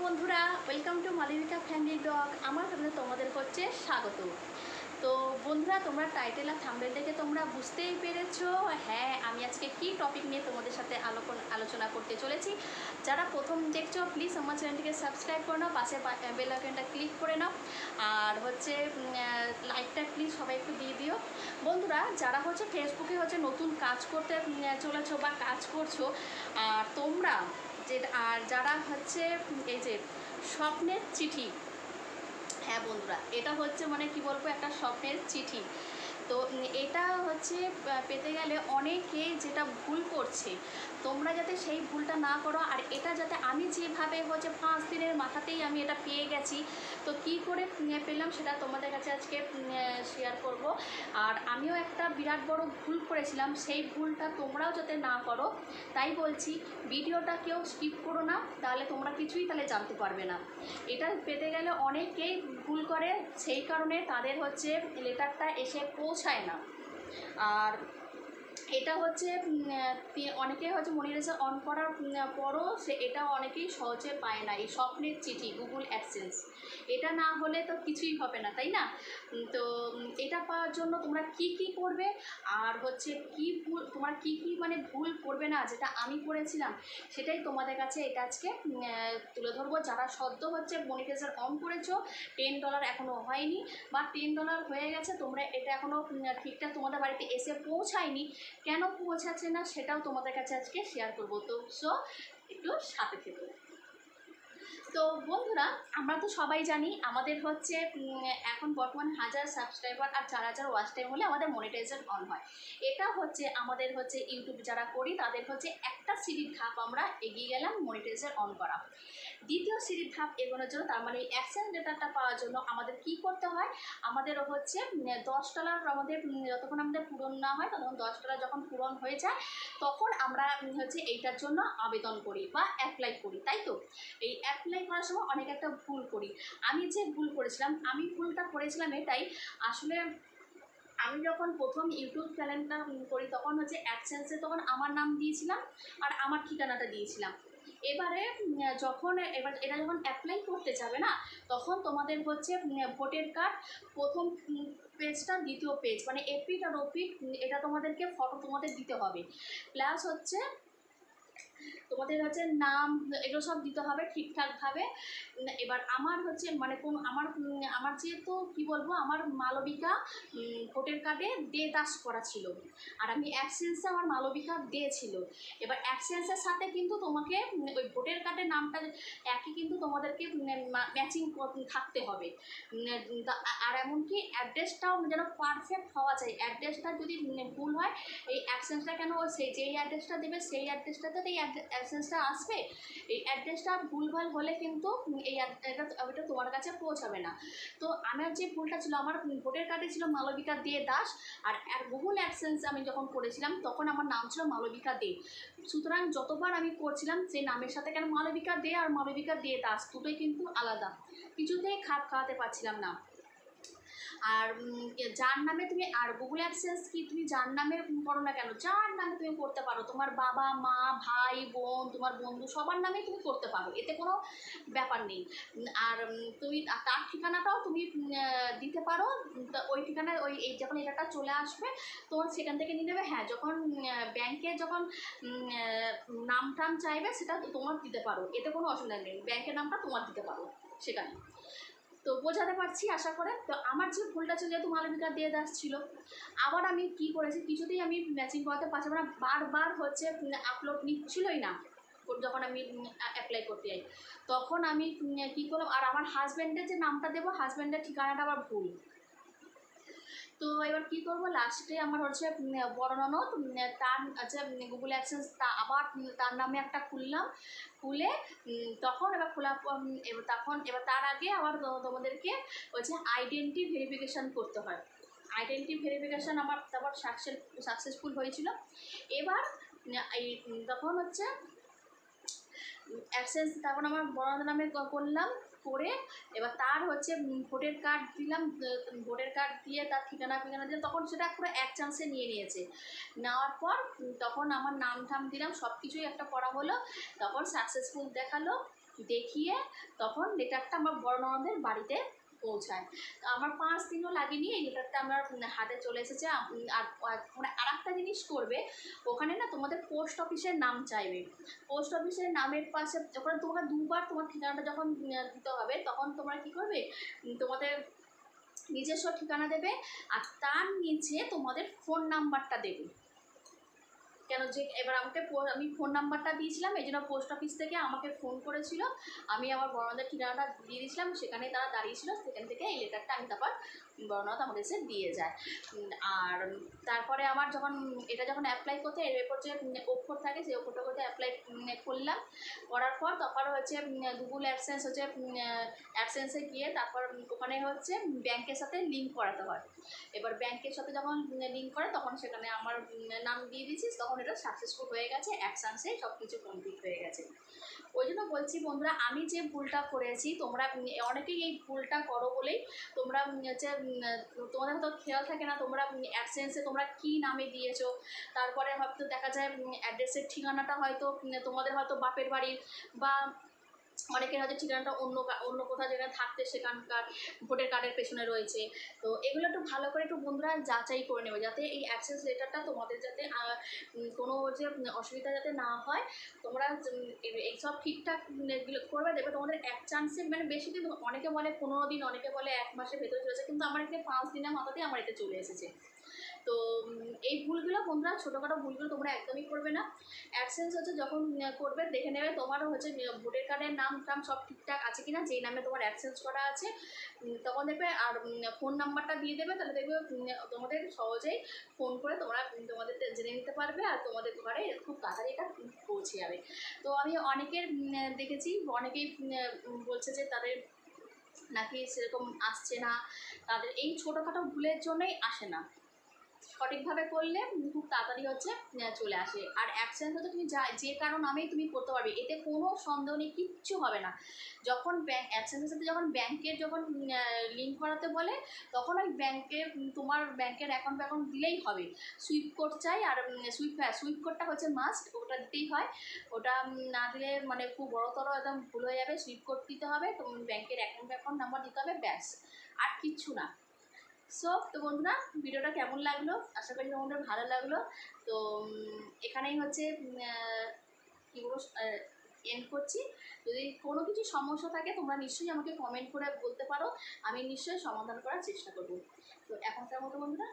বন্ধুরা, welcome to Malabika family blog. আমার চ্যানেলে তোমাদের হচ্ছে স্বাগত। তো বন্ধুরা, তোমরা টাইটেল আর থাম্বনেল দেখে তোমরা বুঝতেই পেরেছো, হ্যাঁ আমি আজকে কি টপিক নিয়ে তোমাদের সাথে আলোচনা করতে চলেছি। যারা প্রথম দেখছো প্লিজ আমার চ্যানেলটিকে সাবস্ক্রাইব করে নাও, পাশে বেল আইকনটা ক্লিক করে নাও, আর হচ্ছে লাইকটা প্লিজ সবাই একটু দিয়ে দিও। বন্ধুরা, যারা হচ্ছে ফেসবুকে হচ্ছে নতুন কাজ করতে চলেছো বা কাজ করছো, আর তোমরা আর যারা হচ্ছে এই যে স্বপ্নের চিঠি, হ্যাঁ বন্ধুরা, এটা হচ্ছে মানে কি বলবো, একটা স্বপ্নের চিঠি। তো এটা হচ্ছে পেতে গেলে অনেকে যেটা ভুল করছে, তোমরা যাতে সেই ভুলটা না করো। আর এটা যাতে আমি যেভাবে হচ্ছে 5 দিনের মাথাতেই আমি এটা পেয়ে গেছি, তো কি করে পেলাম সেটা তোমাদের কাছে আজকে শেয়ার করব। আর আমিও একটা বিরাট বড় ভুল করেছিলাম, সেই ভুলটা তোমরাও যাতে না করো তাই বলছি, ভিডিওটা কেউ স্কিপ করো না, তাহলে তোমরা কিছুই তাহলে জানতে পারবে না। এটা পেতে গেলে অনেকেই ভুল করে, সেই কারণে তাদের হচ্ছে লেটারটা এসে পৌঁছায় না। আর এটা হচ্ছে অনেকে হচ্ছে মনিটাইজেশন অন করার পরও এটা অনেকেই সহজে পায় না। এই স্বপ্নের চিঠি, গুগল অ্যাডসেন্স, এটা না হলে তো কিছুই হবে না, তাই না? তো এটা পাওয়ার জন্য তোমরা কি কি করবে, আর হচ্ছে কি ভুল তোমরা কি কি মানে ভুল করবে না, যেটা আমি করেছিলাম সেটাই তোমাদের কাছে এটা আজকে তুলে ধরবো। যারা সদ্য হচ্ছে মনিটাইজেশন অন করেছো, $10 এখনও হয়নি বা $10 হয়ে গেছে, তোমরা এটা এখনও ঠিকঠাক তোমাদের বাড়িতে এসে পৌঁছায়নি, কেন পৌঁছাচ্ছে না সেটাও তোমাদের কাছে আজকে শেয়ার করবো। তো একটু সাথে থেকো। তো বন্ধুরা, আমরা তো সবাই জানি আমাদের হচ্ছে এখন বর্তমান 1000 সাবস্ক্রাইবার আর 4000 ওয়াচ টাইম হলে আমাদের মনিটাইজেশন অন হয়। এটা হচ্ছে আমাদের হচ্ছে ইউটিউব যারা করি তাদের হচ্ছে একটা সিঁড়ির ধাপ আমরা এগিয়ে গেলাম মনিটাইজেশন অন করা। দ্বিতীয় সিঁড়ির ধাপ এগোনোর জন্য, তার মানে অ্যাডসেন্স ডেটাটা পাওয়ার জন্য আমাদের কি করতে হয়, আমাদের হচ্ছে $10 আমাদের যতক্ষণ আমাদের পূরণ না হয়, তখন $10 যখন পূরণ হয়ে যায় তখন আমরা হচ্ছে এইটার জন্য আবেদন করি বা অ্যাপ্লাই করি, তাই তো? এই অ্যাপ্লাই করার সময় অনেক একটা ভুল করি। আমি যে ভুল করেছিলাম, আমি ভুলটা করেছিলাম এটাই, আসলে আমি যখন প্রথম ইউটিউব চ্যানেলটা করি তখন হচ্ছে অ্যাডসেন্সে তখন আমার নাম দিয়েছিলাম আর আমার ঠিকানাটা দিয়েছিলাম। এবারে এটা যখন অ্যাপ্লাই করতে যাবে না, তখন তোমাদের হচ্ছে ভোটার কার্ড প্রথম পেজটা, দ্বিতীয় পেজ মানে এপিট আর ওপিট, এটা তোমাদেরকে ফটো তোমাদের দিতে হবে, প্লাস হচ্ছে তোমাদের হচ্ছে নাম, এগুলো সব দিতে হবে ঠিকঠাকভাবে। এবার আমার হচ্ছে মানে আমার যেহেতু কী বলবো, আমার মালবিকা ভোটার কার্ডে দে দাস করা ছিল, আর আমি অ্যাবসেন্সে আমার মালবিকা দে ছিল। এবার অ্যাবসেন্সের সাথে কিন্তু তোমাকে ওই ভোটার কার্ডের নামটা একই কিন্তু তোমাদেরকে ম্যাচিং থাকতে হবে। আর এমনকি অ্যাড্রেসটাও যেন পারফেক্ট হওয়া চাই, অ্যাড্রেসটা যদি ভুল হয়, এই অ্যাবসেন্সটা কেন সেই যেই অ্যাড্রেসটা দেবে সেই অ্যাড্রেসটাতে এই অ্যাবসেন্সটা আসবে, এই অ্যাড্রেসটা ভুলভাল হলে কিন্তু এটা তোমার কাছে পৌঁছাবে না। তো আমার যে ভুলটা ছিল, আমার ভোটার কার্ডে ছিল মালবিকা দে দাস, আর গুগল অ্যাডসেন্স আমি যখন করেছিলাম তখন আমার নাম ছিল মালবিকা দে। সুতরাং যতবার আমি করছিলাম সেই নামের সাথে কেন মালবিকা দে আর মালবিকা দে দাস দুটোই কিন্তু আলাদা, কিছুতেই খাপ খাওয়াতে পারছিলাম না। আর যার নামে তুমি, আর গুগল অ্যাডসেন্স কি তুমি যার নামে করো না কেন, যার নামে তুমি করতে পারো, তোমার বাবা মা ভাই বোন তোমার বন্ধু সবার নামে তুমি করতে পারো, এতে কোনো ব্যাপার নেই। আর তুমি তার ঠিকানাটাও তুমি দিতে পারো, ওই ঠিকানায় এই যখন এটা চলে আসবে তোমার সেখান থেকে নিয়ে নেবে। হ্যাঁ, যখন ব্যাংকে যখন নাম টাম চাইবে সেটা তোমার দিতে পারো, এতে কোনো অসুবিধা নেই, ব্যাংকের নামটা তোমার দিতে পারো সেখানে। তো বোঝাতে পারছি আশা করে। তো আমার যে ভুলটা ছিল, যেহেতু মালবিকা দিয়ে দাস ছিল, আবার আমি কি করেছি, কিছুতেই আমি ম্যাচিং করাতে পারছিলাম না, বারবার হচ্ছে আপলোড নিচ্ছিলই না। যখন আমি অ্যাপ্লাই করতে যাই তখন আমি কী করলাম, আর আমার হাজব্যান্ডের যে নামটা দেবো হাজব্যান্ডের ঠিকানাটা আবার ভুল। তো এবার কী করবো, লাস্টে আমার হচ্ছে বড় ননদ, তার হচ্ছে গুগল অ্যাডসেন্স আবার তার নামে একটা খুলে তখন এবার এবার তার আগে আবার তোমাদেরকে হচ্ছে আইডেন্টি ভেরিফিকেশান করতে হয়। আইডেন্টি ভেরিফিকেশান আমার তারপর সাকসেসফুল হয়েছিল। এবার এই তখন হচ্ছে অ্যাডসেন্স তখন আমার বড় নামে করলাম, করে এবার তার হচ্ছে ভোটার কার্ড দিলাম, ভোটার কার্ড দিয়ে তার ঠিকানা দিলাম, তখন সেটা পুরো এক চান্সে নিয়েছে। নেওয়ার পর তখন আমার নাম ঠাম দিলাম, সব কিছুই একটা করা হলো, তখন সাকসেসফুল দেখালো। দেখিয়ে তখন লেটারটা আমার বড় ননদের বাড়িতে পৌঁছায়। তো আমার 5 দিনও লাগেনি, এই লেটারটা আমার হাতে চলে এসেছে। আর মানে আর একটা জিনিস করবে, ওখানে না তোমাদের পোস্ট অফিসের নাম চাইবে। পোস্ট অফিসের নামের পাশে যখন তোমাকে দুবার তোমার ঠিকানাটা যখন দিতে হবে, তখন তোমরা কী করবে, তোমাদের নিজস্ব ঠিকানা দেবে আর তার নিচে তোমাদের ফোন নাম্বারটা দেবে। কেন যে এবার আমি ফোন নাম্বারটা দিয়েছিলাম, এই জন্য পোস্ট অফিস থেকে আমাকে ফোন করেছিল, আমি আমার বড়নদের ঠিকানাটা দিয়ে দিয়েছিলাম, সেখানে তারা দাঁড়িয়েছিল, সেখান থেকে এই লেটারটা আমি তারপর বড়নদ আমাদের এসে দিয়ে যায়। আর তারপরে আমার এটা যখন অ্যাপ্লাই করতে এরপর যে অক্ষর থাকে সেই অক্ষরটা করতে অ্যাপ্লাই করলাম, করার পর তারপর হচ্ছে গুগল অ্যাডসেন্স হচ্ছে অ্যাডসেন্সে গিয়ে তারপর ওখানে হচ্ছে ব্যাংকের সাথে লিঙ্ক করাতে হয়। এবার ব্যাংকের সাথে যখন লিঙ্ক করে তখন সেখানে আমার নাম দিয়ে দিয়েছিস, তখন এটা সাকসেসফুল হয়ে গেছে, অ্যাকশানসে সব কিছু কমপ্লিট হয়ে গেছে। ওই জন্য বলছি বন্ধুরা, আমি যে ভুলটা করেছি, তোমরা অনেকেই এই ভুলটা করো বলেই তোমরা হচ্ছে তোমাদের হয়তো খেয়াল থাকে না তোমরা অ্যাডসেন্সে তোমরা কী নামে দিয়েছো। তারপরে হয়তো দেখা যায় অ্যাড্রেসের ঠিকানাটা হয়তো তোমাদের হয়তো বাপের বাড়ির, বা অনেকের হয়তো ঠিকানাটা অন্য কোথাও যেখানে থাকতে সেখানকার ভোটার কার্ডের পেছনে রয়েছে। তো এগুলো একটু ভালো করে একটু বন্ধুরা যাচাই করে নেবে, যাতে এই অ্যাক্সেস লেটারটা তোমাদের যাতে কোনো যে অসুবিধা যাতে না হয়। তোমরা এইসব ঠিকঠাক করবে, দেবে তোমাদের এক চান্সে, মানে বেশি দিন, অনেকে বলে 15 দিন, অনেকে বলে 1 মাসের ভেতরে চলেছে, কিন্তু আমার এখানে 5 দিনের মাথাতেই আমার এটা চলে এসেছে। তো এই ভুলগুলো বন্ধুরা, ছোটোখাটো ভুলগুলো তোমরা একদমই করবে না। অ্যাডসেন্স হচ্ছে যখন করবে দেখে নেবে তোমারও হচ্ছে ভোটার কার্ডের নাম টাম সব ঠিকঠাক আছে কিনা, যেই নামে তোমার অ্যাডসেন্স করা আছে, তখন দেখবে। আর ফোন নাম্বারটা দিয়ে দেবে, তাহলে দেখবে তোমাদের সহজেই ফোন করে তোমরা তোমাদের জেনে নিতে পারবে, আর তোমাদের ঘরে খুব তাড়াতাড়ি এটা পৌঁছে যাবে। তো আমি অনেকের দেখেছি, অনেকেই বলছে যে তাদের নাকি সেরকম আসছে না, তাদের এই ছোটোখাটো ভুলের জন্যই আসে না। সঠিকভাবে করলে খুব তাড়াতাড়ি হচ্ছে চলে আসে। আর অ্যাকশন হচ্ছে তুমি যে কারো নামেই তুমি করতে পারবে, এতে কোনো সন্দেহ নেই, কিচ্ছু হবে না। যখন অ্যাকশনের সাথে যখন ব্যাংকের লিঙ্ক করাতে বলে, তখন ওই তোমার ব্যাংকের অ্যাকাউন্ট দিলেই হবে। সুইপ কোড চাই, আর সুইপ কোডটা হচ্ছে মাস্ট, ওটা দিতেই হয়। ওটা না দিলে মানে খুব বড়তর একদম ভুল হয়ে যাবে। সুইপ কোড দিতে হবে, তো ব্যাংকের অ্যাকাউন্ট নাম্বার দিতে হবে, ব্যাস, আর কিচ্ছু না। তো বন্ধুরা, ভিডিওটা কেমন লাগলো, আশা করি তোমাদের ভালো লাগলো। তো এখানেই হচ্ছে কী বলবো, এন্ড করছি। যদি কোনো কিছু সমস্যা থাকে তোমরা নিশ্চয়ই আমাকে কমেন্ট করে বলতে পারো, আমি নিশ্চয়ই সমাধান করার চেষ্টা করব। তো এখনকার মতো বন্ধুরা